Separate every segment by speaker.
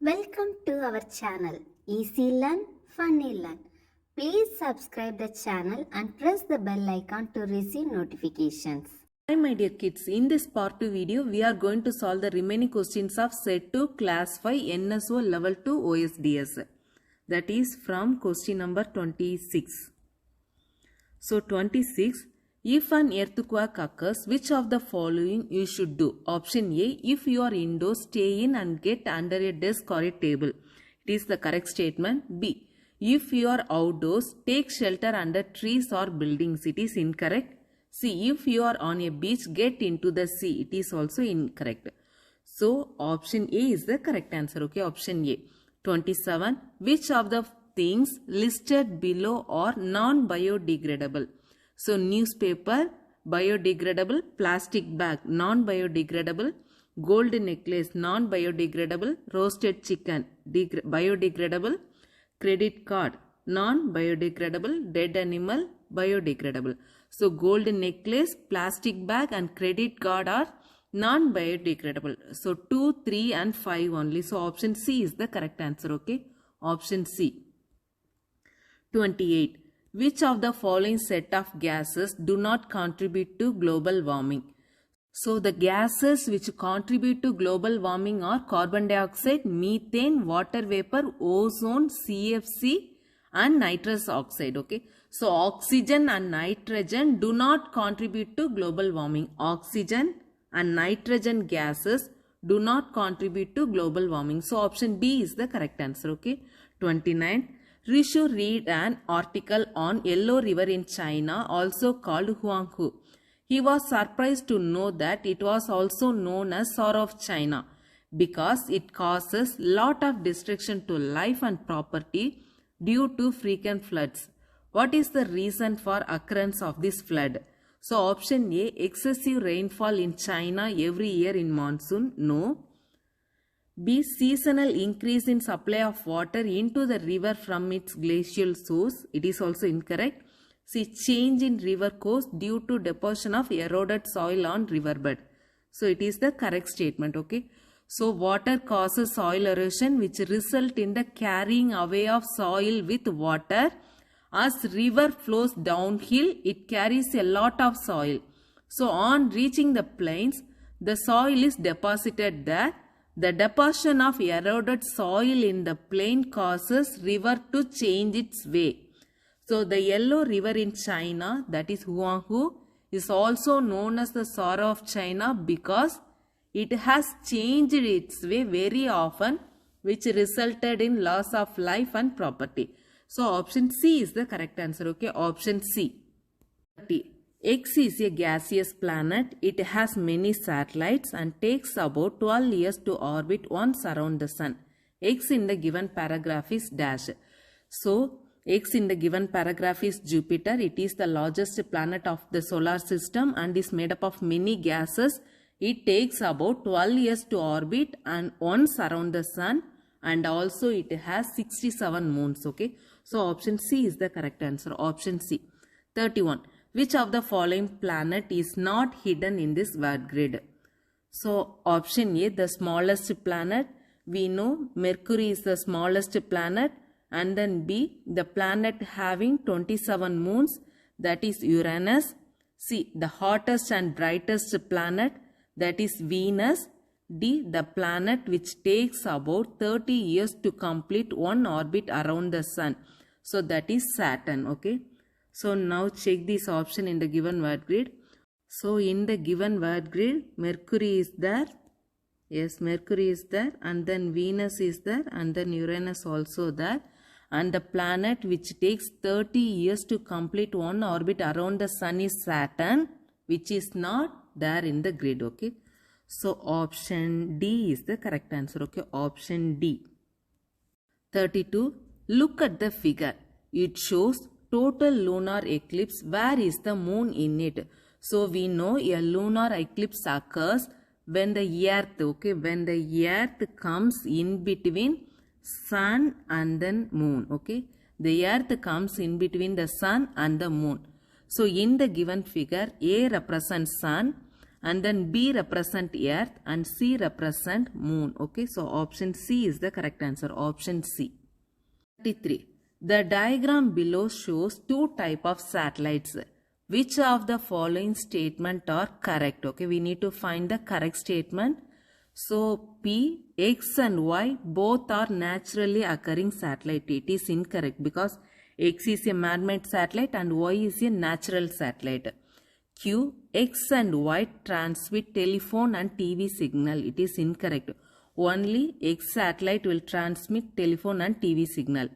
Speaker 1: Welcome to our channel Easy Learn Funny Learn. Please subscribe the channel and press the bell icon to receive notifications.
Speaker 2: Hi my dear kids, in this part 2 video we are going to solve the remaining questions of set 2 class 5 NSO level 2 OSDS. That is from question number 26. So 26, if an earthquake occurs, which of the following you should do? Option A, if you are indoors, stay in and get under a desk or a table. It is the correct statement. B, if you are outdoors, take shelter under trees or buildings. It is incorrect. C, if you are on a beach, get into the sea. It is also incorrect. So option A is the correct answer. Okay, option A. 27, which of the things listed below are non-biodegradable? So newspaper, biodegradable, plastic bag, non-biodegradable, gold necklace, non-biodegradable, roasted chicken, biodegradable, credit card, non-biodegradable, dead animal, biodegradable. So gold necklace, plastic bag and credit card are non-biodegradable. So 2, 3 and 5 only. So option C is the correct answer. Okay. Option C. 28. Which of the following set of gases do not contribute to global warming? So the gases which contribute to global warming are carbon dioxide, methane, water vapor, ozone, CFC and nitrous oxide. Okay. So oxygen and nitrogen do not contribute to global warming. Oxygen and nitrogen gases do not contribute to global warming. So option B is the correct answer. Okay. 29. Rishu read an article on Yellow River in China, also called Huanghu. He was surprised to know that it was also known as Sorrow of China because it causes lot of destruction to life and property due to frequent floods. What is the reason for occurrence of this flood? So option A, excessive rainfall in China every year in monsoon. No. B, seasonal increase in supply of water into the river from its glacial source. It is also incorrect. C, change in river course due to deposition of eroded soil on riverbed. So it is the correct statement. Okay. So water causes soil erosion which result in the carrying away of soil with water. As river flows downhill, it carries a lot of soil. So on reaching the plains, the soil is deposited there. The deposition of eroded soil in the plain causes river to change its way. So the Yellow River in China, that is Huanghu, is also known as the Sorrow of China because it has changed its way very often, which resulted in loss of life and property. So option C is the correct answer. Okay, option C. 30. X is a gaseous planet. It has many satellites and takes about 12 years to orbit once around the sun. X in the given paragraph is dash. So X in the given paragraph is Jupiter. It is the largest planet of the solar system and is made up of many gases. It takes about 12 years to orbit and once around the sun, and also it has 67 moons. Okay. So option C is the correct answer. Option C. 31. Which of the following planet is not hidden in this word grid? So option A, the smallest planet. We know Mercury is the smallest planet. And then B, the planet having 27 moons, that is Uranus. C, the hottest and brightest planet, that is Venus. D, the planet which takes about 30 years to complete one orbit around the sun. So that is Saturn. Okay. So now check this option in the given word grid. So in the given word grid, Mercury is there. Yes, Mercury is there. And then Venus is there. And then Uranus also there. And the planet which takes 30 years to complete one orbit around the sun is Saturn, which is not there in the grid. Okay. So option D is the correct answer. Okay. Option D. 32. Look at the figure. It shows total lunar eclipse. Where is the moon in it? So we know a lunar eclipse occurs when the earth, okay, when the earth comes in between sun and then moon. Okay, the earth comes in between the sun and the moon. So in the given figure, A represents sun and then B represent Earth and C represent Moon. Okay, so option C is the correct answer. Option C. 33. The diagram below shows two types of satellites. Which of the following statement are correct? Okay, we need to find the correct statement. So P, X and Y both are naturally occurring satellite. It is incorrect because X is a man-made satellite and Y is a natural satellite. Q, X and Y transmit telephone and TV signal. It is incorrect. Only X satellite will transmit telephone and TV signal.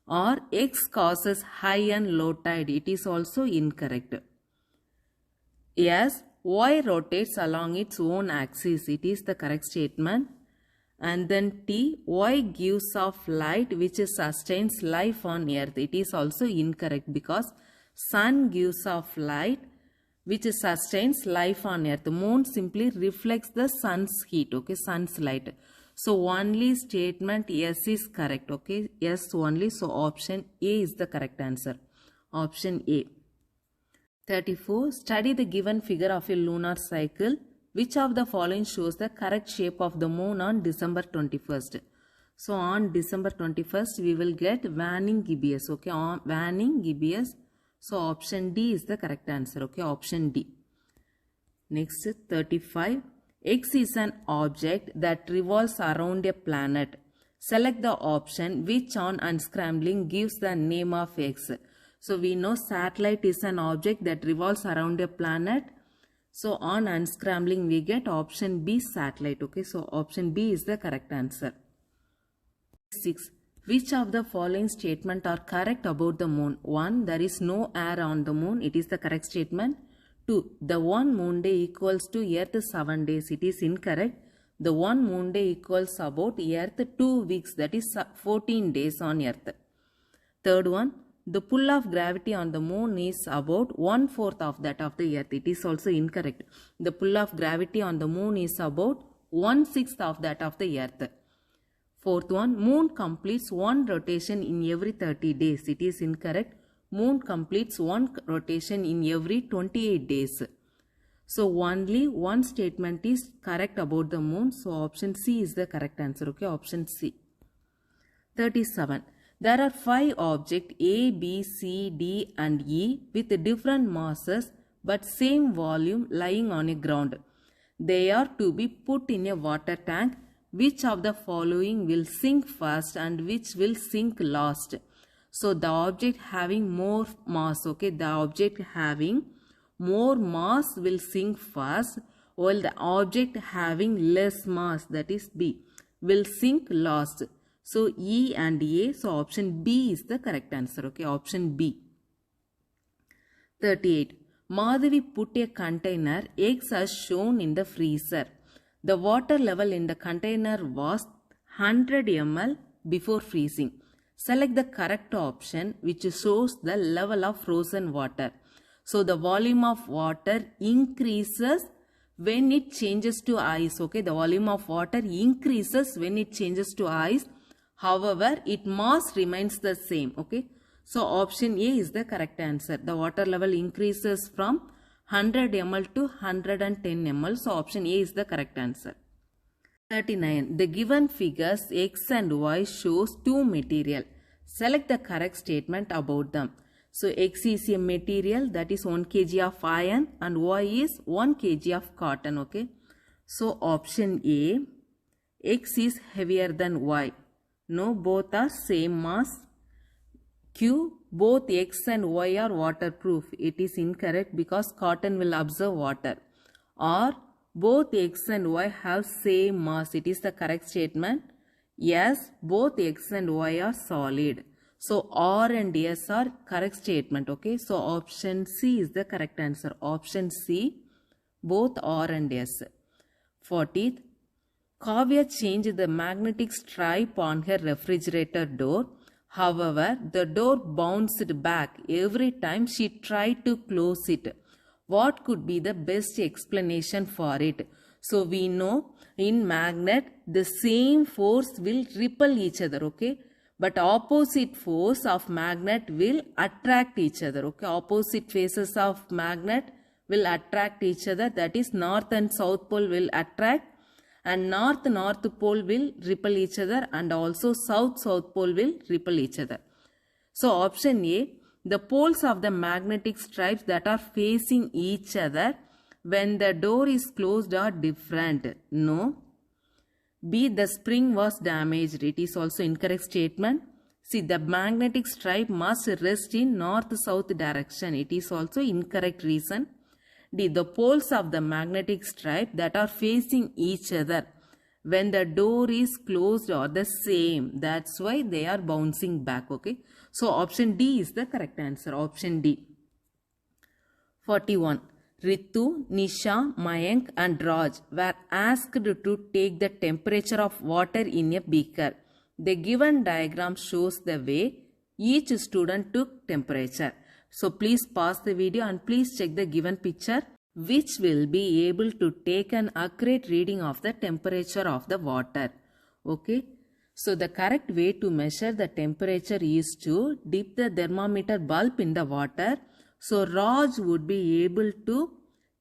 Speaker 2: Or X causes high and low tide. It is also incorrect. Yes, Y rotates along its own axis. It is the correct statement. And then T, Y gives off light which sustains life on earth. It is also incorrect because sun gives off light which sustains life on earth. Moon simply reflects the sun's heat, okay, sun's light. So only statement yes is correct, okay, yes only. So option A is the correct answer. Option A. 34. Study the given figure of a lunar cycle. Which of the following shows the correct shape of the moon on December 21st? So on December 21st we will get waning gibbous, okay, on waning gibbous. So option D is the correct answer, okay, option D. Next, 35. X is an object that revolves around a planet. Select the option which on unscrambling gives the name of X. So we know satellite is an object that revolves around a planet. So on unscrambling we get option B, satellite, okay. So option B is the correct answer. 6. Which of the following statement are correct about the moon? 1. There is no air on the moon. It is the correct statement. 2. The one moon day equals to Earth 7 days. It is incorrect. The one moon day equals about Earth 2 weeks. That is 14 days on Earth. Third one. The pull of gravity on the moon is about 1/4 of that of the Earth. It is also incorrect. The pull of gravity on the moon is about 1/6 of that of the Earth. Fourth one, moon completes one rotation in every 30 days. It is incorrect. Moon completes one rotation in every 28 days. So only one statement is correct about the moon. So option C is the correct answer. Okay, option C. 37. There are 5 objects A, B, C, D and E with different masses but same volume lying on a ground. They are to be put in a water tank. Which of the following will sink first and which will sink last? So the object having more mass, okay, the object having more mass will sink first, while the object having less mass, that is B, will sink last. So E and A, so option B is the correct answer, okay, option B. 38. Madhavi put a container eggs as shown in the freezer. The water level in the container was 100 ml before freezing. Select the correct option which shows the level of frozen water. So the volume of water increases when it changes to ice. Okay, the volume of water increases when it changes to ice. However, its mass remains the same. Okay, so option A is the correct answer. The water level increases from 100 ml to 110 ml. So option A is the correct answer. 39. The given figures X and Y shows two material. Select the correct statement about them. So X is a material, that is 1 kg of iron, and Y is 1 kg of cotton. Okay. So option A, X is heavier than Y. No, both are same mass. Q, both X and Y are waterproof. It is incorrect because cotton will absorb water. Or both X and Y have same mass. It is the correct statement. Yes, both X and Y are solid. So R and S are correct statement. Okay, so option C is the correct answer. Option C, both R and S. 40th, Kavya changed the magnetic stripe on her refrigerator door. However, the door bounced back every time she tried to close it. What could be the best explanation for it? So we know in magnet the same force will repel each other, okay? But opposite force of magnet will attract each other, okay? Opposite faces of magnet will attract each other, that is north and south pole will attract, and north pole will repel each other, and also south pole will repel each other. So option A, the poles of the magnetic stripes that are facing each other when the door is closed are different. No. B, the spring was damaged. It is also incorrect statement. See, the magnetic stripe must rest in north-south direction. It is also incorrect reason. D, the poles of the magnetic stripe that are facing each other when the door is closed are the same. That's why they are bouncing back. Okay. So option D is the correct answer. Option D. 41. Ritu, Nisha, Mayank and Raj were asked to take the temperature of water in a beaker. The given diagram shows the way each student took temperature. So please pause the video and please check the given picture, which will be able to take an accurate reading of the temperature of the water. Okay. So the correct way to measure the temperature is to dip the thermometer bulb in the water. So Raj would be able to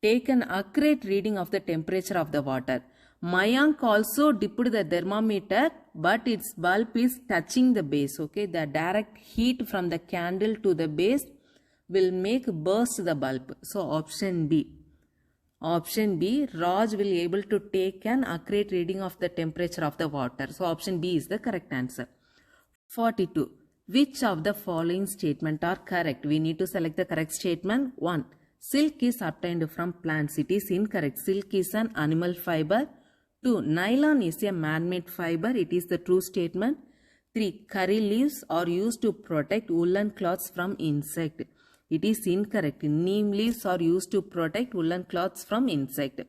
Speaker 2: take an accurate reading of the temperature of the water. Mayank also dipped the thermometer, but its bulb is touching the base. Okay, the direct heat from the candle to the base will make burst the bulb. So option B. Option B, Raj will able to take an accurate reading of the temperature of the water. So option B is the correct answer. 42. Which of the following statement are correct? We need to select the correct statement. 1. Silk is obtained from plants. It is incorrect. Silk is an animal fiber. 2. Nylon is a man-made fiber. It is the true statement. 3. Curry leaves are used to protect woolen cloths from insect. It is incorrect. Neem leaves are used to protect woolen cloths from insect.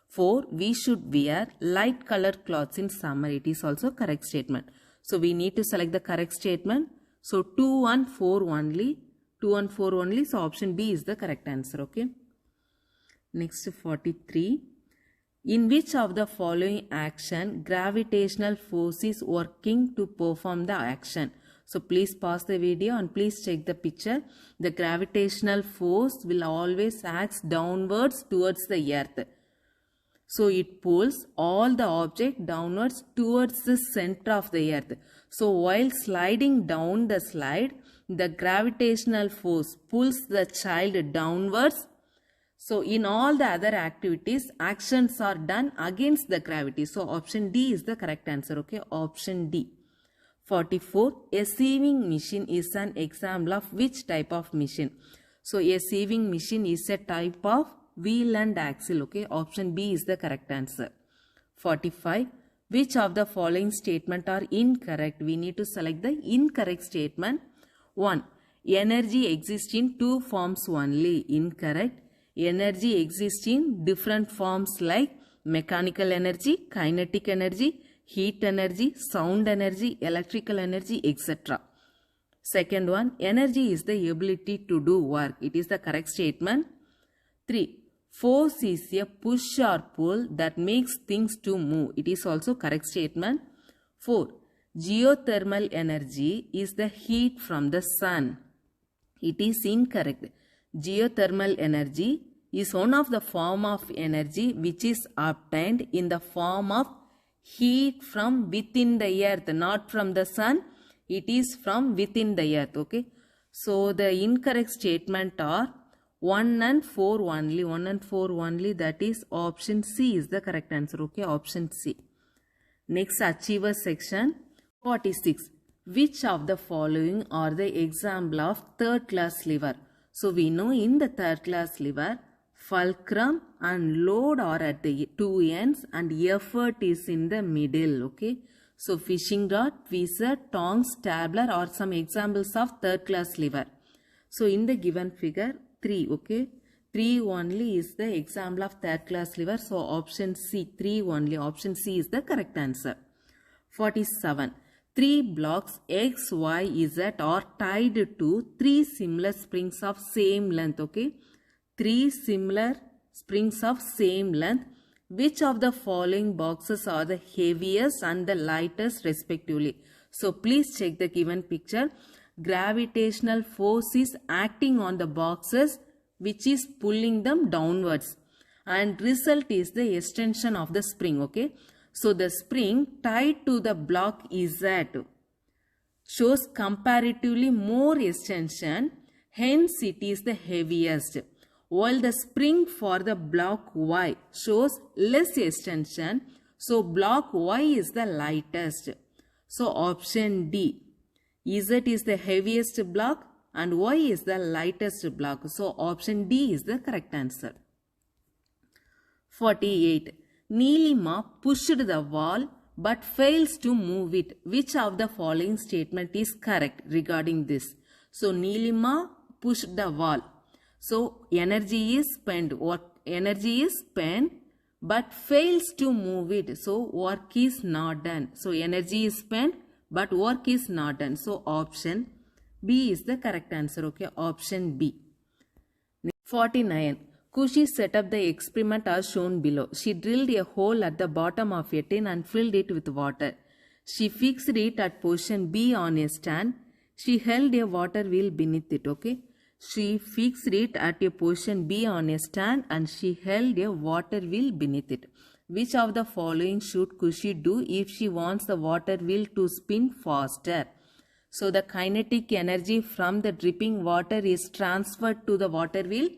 Speaker 2: 4. We should wear light colored cloths in summer. It is also correct statement. So we need to select the correct statement. So 2 and 4 only. 2 and 4 only. So option B is the correct answer. Okay. Next 43. In which of the following action gravitational force is working to perform the action? So please pause the video and please check the picture. The gravitational force will always act downwards towards the earth. So it pulls all the object downwards towards the center of the earth. So while sliding down the slide, the gravitational force pulls the child downwards. So in all the other activities, actions are done against the gravity. So option D is the correct answer. Okay, option D. 44. A sieving machine is an example of which type of machine? So a sieving machine is a type of wheel and axle. Okay, option B is the correct answer. 45. Which of the following statement are incorrect? We need to select the incorrect statement. 1. Energy exists in two forms only. Incorrect. Energy exists in different forms like mechanical energy, kinetic energy, heat energy, sound energy, electrical energy, etc. Second one, energy is the ability to do work. It is the correct statement. 3. Force is a push or pull that makes things to move. It is also correct statement. 4. Geothermal energy is the heat from the sun. It is incorrect. Geothermal energy is one of the form of energy which is obtained in the form of heat from within the earth, not from the sun. It is from within the earth. Okay. So the incorrect statement are 1 and 4 only. 1 and 4 only. That is option C is the correct answer. Okay. Option C. Next, achiever section. 46. Which of the following are the example of third class lever? So we know in the third class lever, fulcrum and load are at the two ends and effort is in the middle. Okay. So fishing rod, tweezer, tongs, stabler are some examples of third class lever. So in the given figure 3. Okay. 3 only is the example of third class lever. So option C, 3 only. Option C is the correct answer. 47. 3 blocks X, Y, Z are tied to 3 similar springs of same length. Okay. 3 similar springs of same length. Which of the following boxes are the heaviest and the lightest respectively? So please check the given picture. Gravitational force is acting on the boxes which is pulling them downwards, and result is the extension of the spring. Okay, so the spring tied to the block Z shows comparatively more extension, hence it is the heaviest, while the spring for the block Y shows less extension, so block Y is the lightest. So option D, Z is the heaviest block and Y is the lightest block. So option D is the correct answer. 48. Neelima pushed the wall but fails to move it. Which of the following statement is correct regarding this? So Neelima pushed the wall. So energy is spent. Energy is spent but fails to move it. So work is not done. So energy is spent but work is not done. So option B is the correct answer. Okay, option B. 49. Kushi set up the experiment as shown below. She drilled a hole at the bottom of a tin and filled it with water. She fixed it at position B on a stand. She held a water wheel beneath it. Okay, she fixed it at a position B on a stand and she held a water wheel beneath it. Which of the following should Kushi do if she wants the water wheel to spin faster? So the kinetic energy from the dripping water is transferred to the water wheel,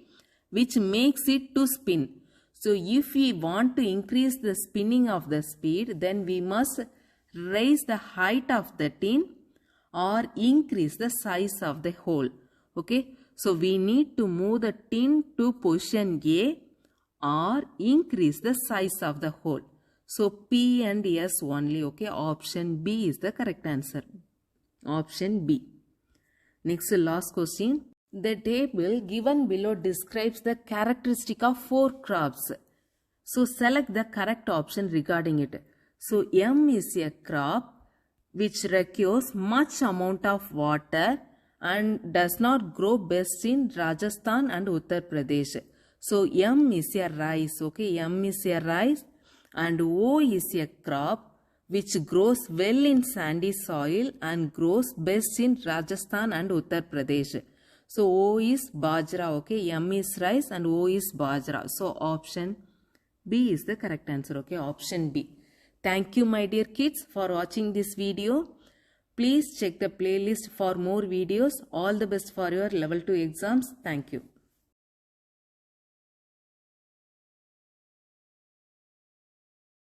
Speaker 2: which makes it to spin. So if we want to increase the spinning of the speed, then we must raise the height of the tin or increase the size of the hole. Okay, so we need to move the tin to position A or increase the size of the hole. So P and S only. Okay, option B is the correct answer. Option B. Next, last question. The table given below describes the characteristic of 4 crops. So select the correct option regarding it. So M is a crop which requires much amount of water and does not grow best in Rajasthan and Uttar Pradesh. So M is a rice. Okay, M is a rice, and O is a crop which grows well in sandy soil and grows best in Rajasthan and Uttar Pradesh. So O is bajra. Okay, M is rice and O is bajra. So option B is the correct answer. Okay, option B. Thank you, my dear kids, for watching this video. Please check the playlist for more videos. All the best for your level 2 exams. Thank you.